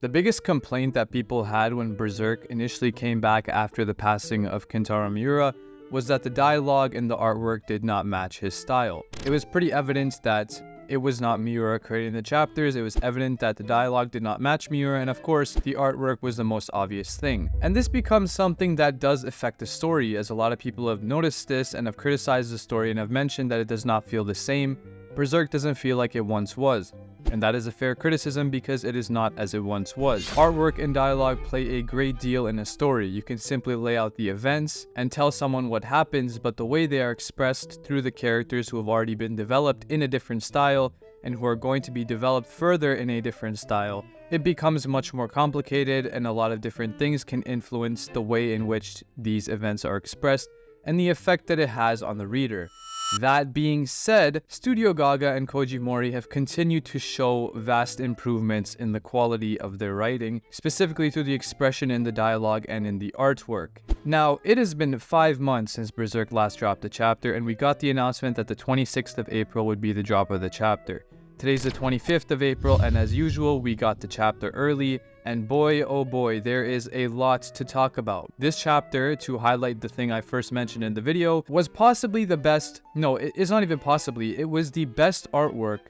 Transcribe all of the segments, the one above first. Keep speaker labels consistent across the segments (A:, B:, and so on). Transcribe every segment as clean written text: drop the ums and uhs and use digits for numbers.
A: The biggest complaint that people had when Berserk initially came back after the passing of Kentaro Miura was that the dialogue and the artwork did not match his style. It was pretty evident that it was not Miura creating the chapters. It was evident that the dialogue did not match Miura, and of course, the artwork was the most obvious thing. And this becomes something that does affect the story, as a lot of people have noticed this and have criticized the story and have mentioned that it does not feel the same. Berserk doesn't feel like it once was. And that is a fair criticism because it is not as it once was. Artwork and dialogue play a great deal in a story. You can simply lay out the events and tell someone what happens, but the way they are expressed through the characters who have already been developed in a different style and who are going to be developed further in a different style, it becomes much more complicated, and a lot of different things can influence the way in which these events are expressed and the effect that it has on the reader. That being said, Studio Gaga and Koji Mori have continued to show vast improvements in the quality of their writing, specifically through the expression in the dialogue and in the artwork. Now, it has been 5 months since Berserk last dropped a chapter, and we got the announcement that the 26th of April would be the drop of the chapter. Today's the 25th of April, and as usual, we got the chapter early, and boy, oh boy, there is a lot to talk about. This chapter, to highlight the thing I first mentioned in the video, was possibly the best, no, it's not even possibly, it was the best artwork,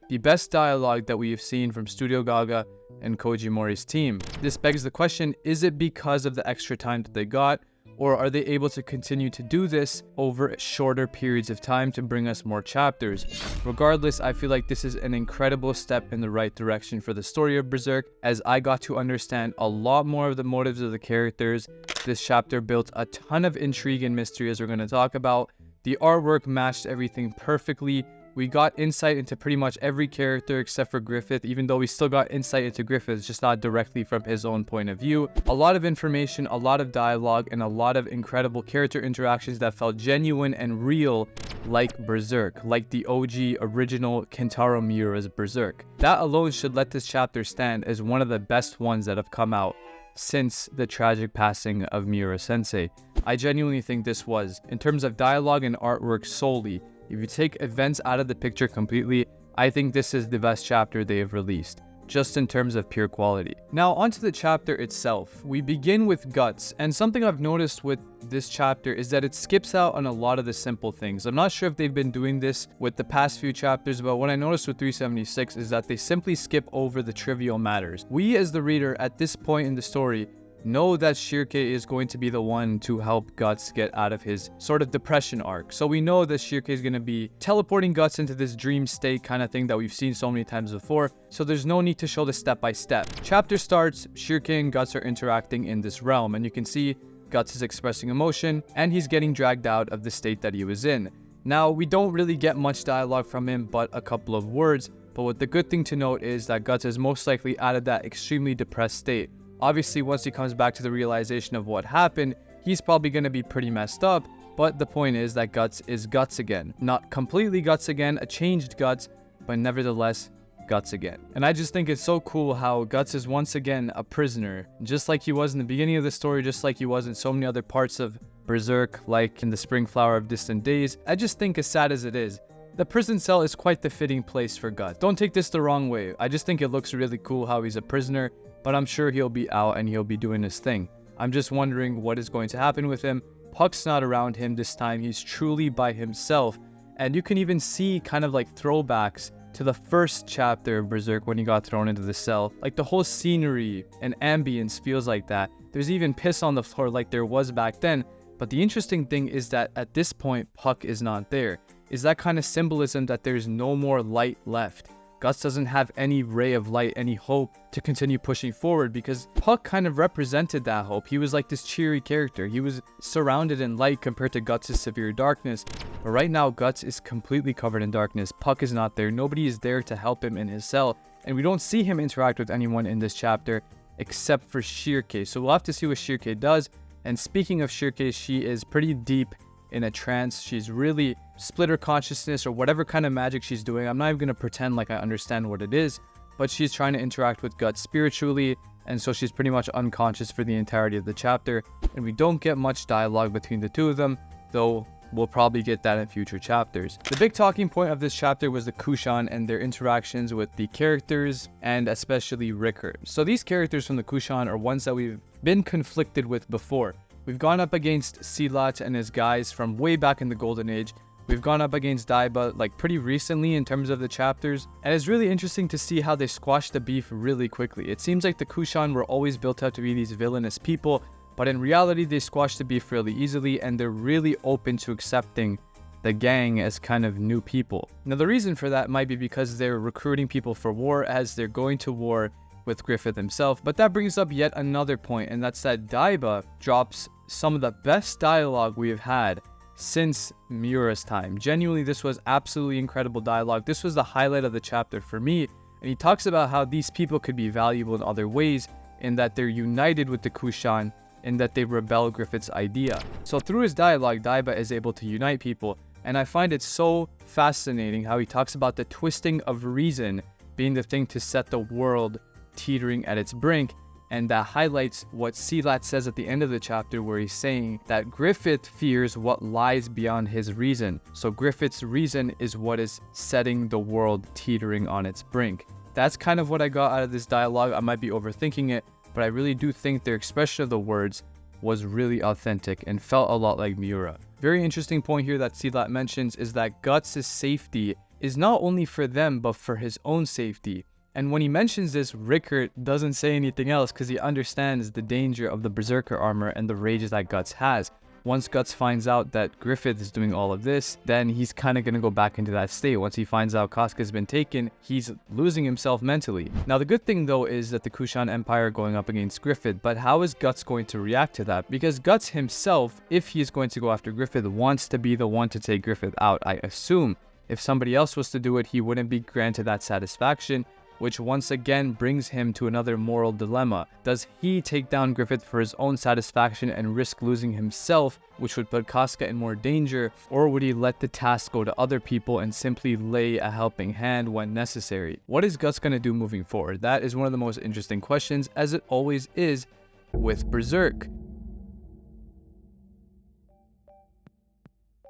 A: the best dialogue that we have seen from Studio Gaga and Koji Mori's team. This begs the question, is it because of the extra time that they got, or are they able to continue to do this over shorter periods of time to bring us more chapters? Regardless, I feel like this is an incredible step in the right direction for the story of Berserk, as I got to understand a lot more of the motives of the characters. This chapter built a ton of intrigue and mystery, as we're going to talk about. The artwork matched everything perfectly. We got insight into pretty much every character except for Griffith, even though we still got insight into Griffith, just not directly from his own point of view. A lot of information, a lot of dialogue, and a lot of incredible character interactions that felt genuine and real, like Berserk, like the OG original Kentaro Miura's Berserk. That alone should let this chapter stand as one of the best ones that have come out since the tragic passing of Miura-sensei. I genuinely think this was, in terms of dialogue and artwork solely, if you take events out of the picture completely, I think this is the best chapter they have released, just in terms of pure quality. Now, onto the chapter itself. We begin with Guts, and something I've noticed with this chapter is that it skips out on a lot of the simple things. I'm not sure if they've been doing this with the past few chapters, but what I noticed with 376 is that they simply skip over the trivial matters. We, as the reader, at this point in the story, know that Shirke is going to be the one to help Guts get out of his sort of depression arc. So we know that Shirke is going to be teleporting Guts into this dream state kind of thing that we've seen so many times before. So there's no need to show the step by step. Chapter starts, Shirke and Guts are interacting in this realm, and you can see Guts is expressing emotion and he's getting dragged out of the state that he was in. Now, we don't really get much dialogue from him but a couple of words, but what the good thing to note is that Guts is most likely out of that extremely depressed state. Obviously, once he comes back to the realization of what happened, he's probably going to be pretty messed up, but the point is that Guts is Guts again. Not completely Guts again, a changed Guts, but nevertheless, Guts again. And I just think it's so cool how Guts is once again a prisoner, just like he was in the beginning of the story, just like he was in so many other parts of Berserk, like in the Spring Flower of Distant Days. I just think, as sad as it is, the prison cell is quite the fitting place for Guts. Don't take this the wrong way. I just think it looks really cool how he's a prisoner, but I'm sure he'll be out and he'll be doing his thing. I'm just wondering what is going to happen with him. Puck's not around him this time. He's truly by himself. And you can even see kind of like throwbacks to the first chapter of Berserk when he got thrown into the cell. Like the whole scenery and ambience feels like that. There's even piss on the floor like there was back then. But the interesting thing is that at this point, Puck is not there. Is that kind of symbolism that there's no more light left? Guts doesn't have any ray of light, any hope to continue pushing forward, because Puck kind of represented that hope. He was like this cheery character. He was surrounded in light compared to Guts' severe darkness. But right now, Guts is completely covered in darkness. Puck is not there. Nobody is there to help him in his cell. And we don't see him interact with anyone in this chapter except for Shirke. So we'll have to see what Shirke does. And speaking of Shirke, she is pretty deep in a trance. She's really split her consciousness or whatever kind of magic she's doing. I'm not even going to pretend like I understand what it is, but she's trying to interact with Guts spiritually, and so she's pretty much unconscious for the entirety of the chapter, and we don't get much dialogue between the two of them, though we'll probably get that in future chapters. The big talking point of this chapter was the Kushan and their interactions with the characters, and especially Rickert. So these characters from the Kushan are ones that we've been conflicted with before. We've gone up against Silat and his guys from way back in the Golden Age. We've gone up against Daiba like pretty recently in terms of the chapters, and it's really interesting to see how they squashed the beef really quickly. It seems like the Kushan were always built up to be these villainous people, but in reality they squashed the beef really easily, and they're really open to accepting the gang as kind of new people. Now the reason for that might be because they're recruiting people for war as they're going to war with Griffith himself, but that brings up yet another point, and that's that Daiba drops some of the best dialogue we have had since Miura's time. Genuinely, this was absolutely incredible dialogue. This was the highlight of the chapter for me, and he talks about how these people could be valuable in other ways, in that they're united with the Kushan, and that they rebel Griffith's idea. So through his dialogue, Daiba is able to unite people, and I find it so fascinating how he talks about the twisting of reason being the thing to set the world teetering at its brink. And that highlights what Silat says at the end of the chapter, where he's saying that Griffith fears what lies beyond his reason. So Griffith's reason is what is setting the world teetering on its brink. That's kind of what I got out of this dialogue. I might be overthinking it, but I really do think their expression of the words was really authentic and felt a lot like Miura. Very interesting point here that Silat mentions is that Guts' safety is not only for them, but for his own safety. And when he mentions this, Rickert doesn't say anything else because he understands the danger of the Berserker armor and the rages that Guts has. Once Guts finds out that Griffith is doing all of this, then he's kind of going to go back into that state. Once he finds out Casca's been taken, he's losing himself mentally. Now, the good thing, though, is that the Kushan Empire are going up against Griffith, but how is Guts going to react to that? Because Guts himself, if he is going to go after Griffith, wants to be the one to take Griffith out. I assume if somebody else was to do it, he wouldn't be granted that satisfaction, which once again brings him to another moral dilemma. Does he take down Griffith for his own satisfaction and risk losing himself, which would put Casca in more danger, or would he let the task go to other people and simply lay a helping hand when necessary? What is Guts going to do moving forward? That is one of the most interesting questions, as it always is with Berserk.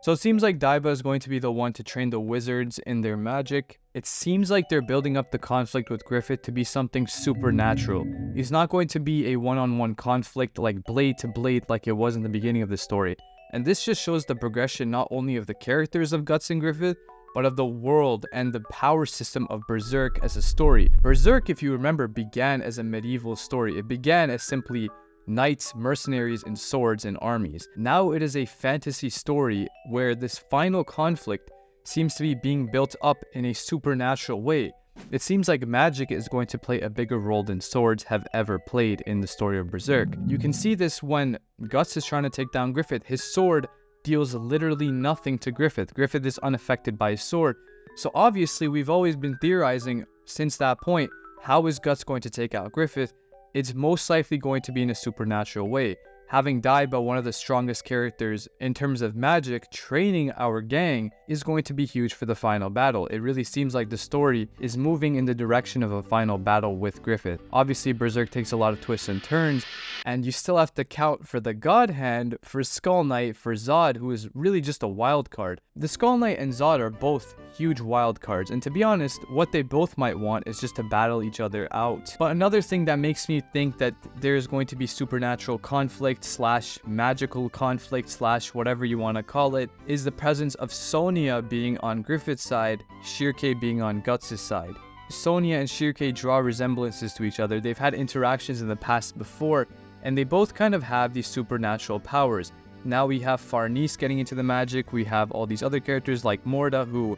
A: So it seems like Daiba is going to be the one to train the wizards in their magic. It seems like they're building up the conflict with Griffith to be something supernatural. It's not going to be a one-on-one conflict like blade to blade like it was in the beginning of the story. And this just shows the progression not only of the characters of Guts and Griffith, but of the world and the power system of Berserk as a story. Berserk, if you remember, began as a medieval story. It began as simply knights, mercenaries, and swords and armies. Now it is a fantasy story where this final conflict seems to be being built up in a supernatural way. It seems like magic is going to play a bigger role than swords have ever played in the story of Berserk. You can see this when Guts is trying to take down Griffith. His sword deals literally nothing to Griffith. Griffith is unaffected by his sword. So obviously we've always been theorizing since that point, how is Guts going to take out Griffith? It's most likely going to be in a supernatural way. Having Daiba, one of the strongest characters in terms of magic, training our gang is going to be huge for the final battle. It really seems like the story is moving in the direction of a final battle with Griffith. Obviously, Berserk takes a lot of twists and turns, and you still have to count for the God Hand, for Skull Knight, for Zod, who is really just a wild card. The Skull Knight and Zod are both huge wild cards, and to be honest, what they both might want is just to battle each other out. But another thing that makes me think that there's going to be supernatural conflict slash magical conflict slash whatever you want to call it is the presence of Sonia being on Griffith's side, Shirkei being on Guts' side. Sonia and Shirkei draw resemblances to each other. They've had interactions in the past before, and they both kind of have these supernatural powers. Now we have Farnese getting into the magic. We have all these other characters like Morda, who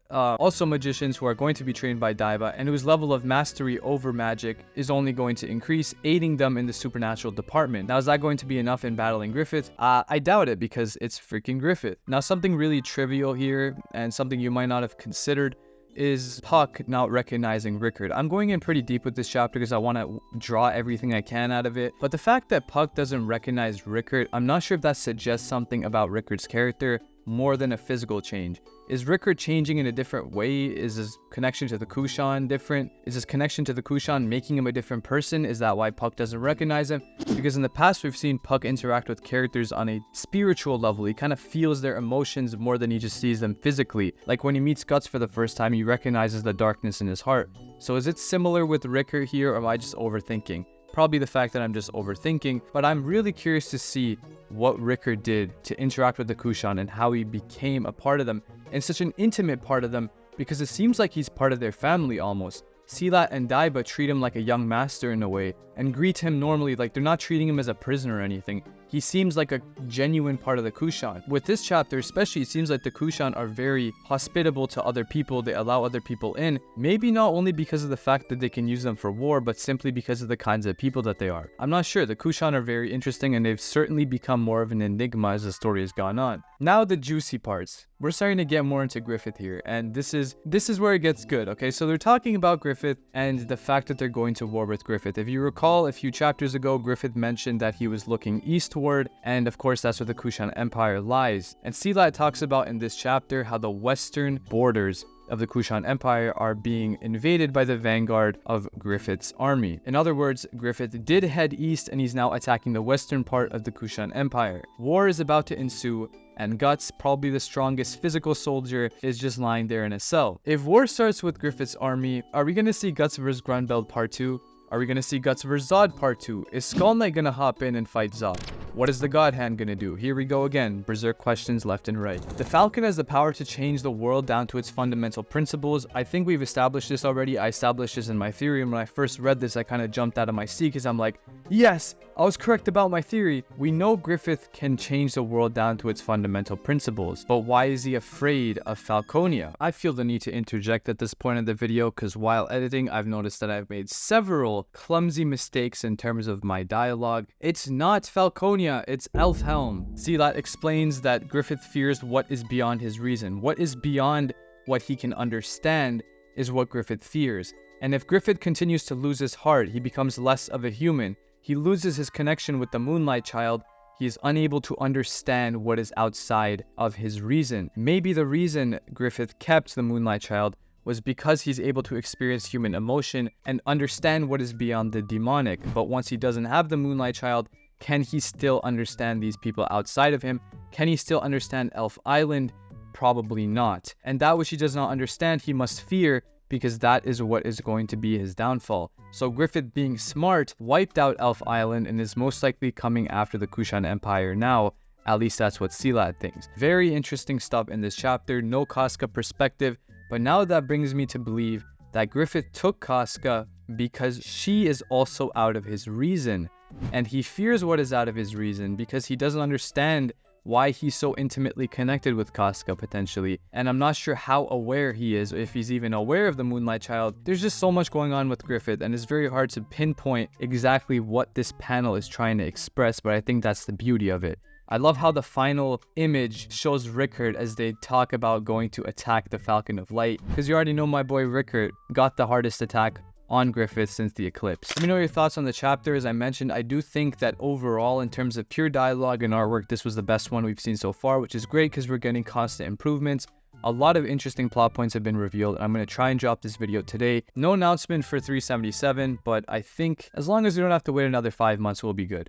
A: also magicians who are going to be trained by Daiba and whose level of mastery over magic is only going to increase, aiding them in the supernatural department. Now, is that going to be enough in battling Griffith? I doubt it, because it's freaking Griffith. Now, something really trivial here and something you might not have considered is Puck not recognizing Rickert. I'm going in pretty deep with this chapter because I want to draw everything I can out of it. But the fact that Puck doesn't recognize Rickert, I'm not sure if that suggests something about Rickert's character more than a physical change. Is Rickert changing in a different way? Is his connection to the Kushan different? Is his connection to the Kushan making him a different person? Is that why Puck doesn't recognize him? Because in the past, we've seen Puck interact with characters on a spiritual level. He kind of feels their emotions more than he just sees them physically. Like when he meets Guts for the first time, he recognizes the darkness in his heart. So is it similar with Rickert here, or am I just overthinking? Probably the fact that I'm just overthinking, but I'm really curious to see what Rickert did to interact with the Kushan and how he became a part of them, and such an intimate part of them, because it seems like he's part of their family almost. Silat and Daiba treat him like a young master in a way, and greet him normally, like they're not treating him as a prisoner or anything. He seems like a genuine part of the Kushan. With this chapter especially, it seems like the Kushan are very hospitable to other people. They allow other people in, maybe not only because of the fact that they can use them for war, but simply because of the kinds of people that they are. I'm not sure. The Kushan are very interesting, and they've certainly become more of an enigma as the story has gone on. Now the juicy parts. We're starting to get more into Griffith here, and this is where it gets good, okay? So they're talking about Griffith and the fact that they're going to war with Griffith. If you recall, a few chapters ago, Griffith mentioned that he was looking eastward, and of course that's where the Kushan Empire lies. And Silat talks about in this chapter how the western borders of the Kushan Empire are being invaded by the vanguard of Griffith's army. In other words, Griffith did head east, and he's now attacking the western part of the Kushan Empire. War is about to ensue, and Guts, probably the strongest physical soldier, is just lying there in a cell. If war starts with Griffith's army, are we gonna see Guts vs Grunbeld Part 2? Are we gonna see Guts vs Zod Part 2? Is Skull Knight gonna hop in and fight Zod? What is the God Hand gonna do? Here we go again, Berserk questions left and right. The Falcon has the power to change the world down to its fundamental principles. I think we've established this already. I established this in my theory, and when I first read this, I kind of jumped out of my seat because I'm like, yes, I was correct about my theory. We know Griffith can change the world down to its fundamental principles, but why is he afraid of Falconia? I feel the need to interject at this point in the video because while editing, I've noticed that I've made several clumsy mistakes in terms of my dialogue. It's not Falconia, it's Elfhelm. Silat explains that Griffith fears what is beyond his reason. What is beyond what he can understand is what Griffith fears. And if Griffith continues to lose his heart, he becomes less of a human. He loses his connection with the Moonlight Child. He is unable to understand what is outside of his reason. Maybe the reason Griffith kept the Moonlight Child was because he's able to experience human emotion and understand what is beyond the demonic. But once he doesn't have the Moonlight Child, can he still understand these people outside of him? Can he still understand Elf Island? Probably not. And that which he does not understand, he must fear, because that is what is going to be his downfall. So Griffith, being smart, wiped out Elf Island and is most likely coming after the Kushan Empire now. At least that's what Silat thinks. Very interesting stuff in this chapter. No Casca perspective. But now that brings me to believe that Griffith took Casca because she is also out of his reason. And he fears what is out of his reason because he doesn't understand why he's so intimately connected with Casca potentially. And I'm not sure how aware he is, or if he's even aware of the Moonlight Child. There's just so much going on with Griffith, and it's very hard to pinpoint exactly what this panel is trying to express, but I think that's the beauty of it. I love how the final image shows Rickert as they talk about going to attack the Falcon of Light, because you already know my boy Rickert got the hardest attack on Griffith since the eclipse. Let me know your thoughts on the chapter. As I mentioned, I do think that overall, in terms of pure dialogue and artwork, this was the best one we've seen so far, which is great because we're getting constant improvements. A lot of interesting plot points have been revealed. I'm going to try and drop this video today. No announcement for 377, but I think as long as we don't have to wait another 5 months, we'll be good.